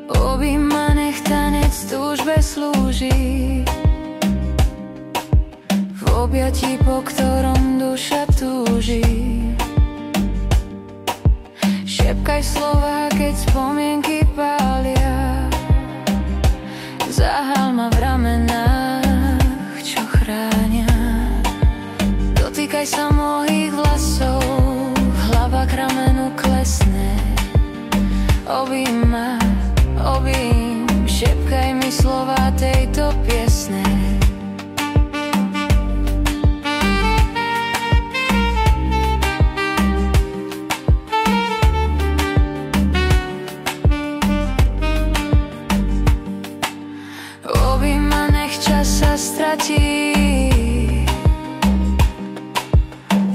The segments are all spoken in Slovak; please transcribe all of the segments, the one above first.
Objíma, nech tanec túžbe slúži, v objatí, po ktorom duša túži. Šepkaj slova, keď spomienky pália, zahal ma v ramenách, čo chránia. Dotýkaj sa mojich vlasov, hlava k ramenu klesne. Obím ma, obím, šepkaj mi slova tejto piesne. Obím ma, nech čas sa stratí,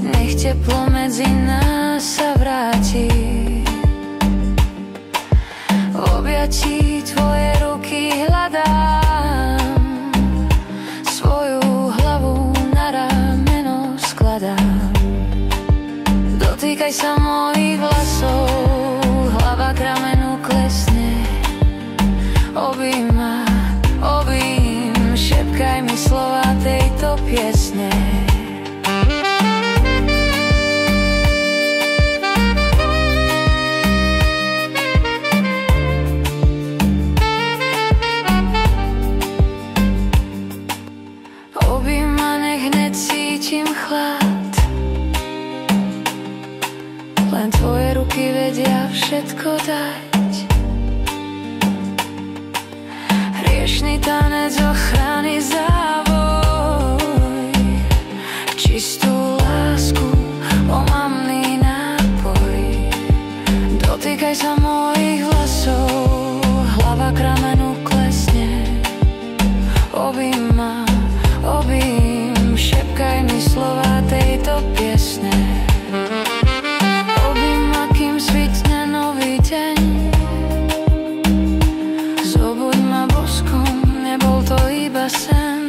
nech teplo medzi nás sa vráti. V objatí tvoje ruky hľadám, svoju hlavu na rameno skladám. Dotýkaj sa mojich vlasov, hlava k ramenu klesne. Obím ma, obím, šepkaj mi slova tejto piesne. Obím ma, nech necítim chlad, len tvoje ruky vedia všetko dať. Hriešný tanec ochrany závoj, čistú lásku, omamný nápoj. Dotýkaj sa mojich vlasov, hlava k ramenu klesne. Obím ma, obím, šepkaj mi slova tejto piesne. Obím ma, kým svitne nový deň, zobuď ma boskom, nebol to iba sen.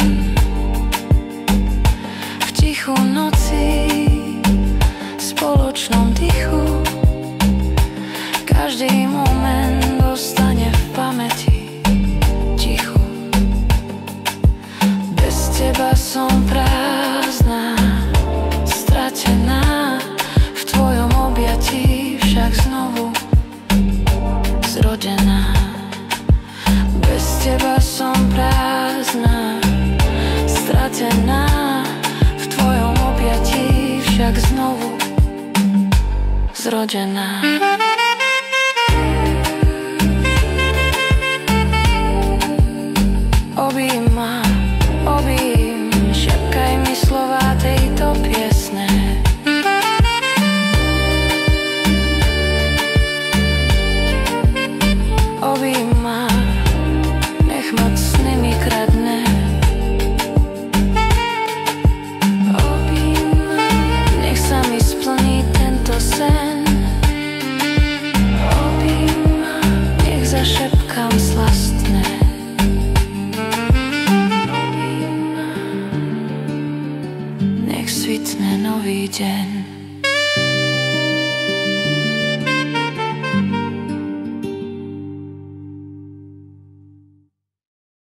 V tichu noci, spoločnom dychu, každý moment ostane v pamäti tichu. Bez teba som prázdna, stratená, v tvojom objatí však znovu zrodená. Bez teba som prázdna, stratená, v tvojom objatí však znovu zrodená. Obím ma, obím, šepkaj mi slova tejto piesne. Obím ma, nech moc sny mi kradne. Obím ma, nech sa mi splní tento sen. Obím ma, nech zašepkám slastné. Nech svitne nový deň.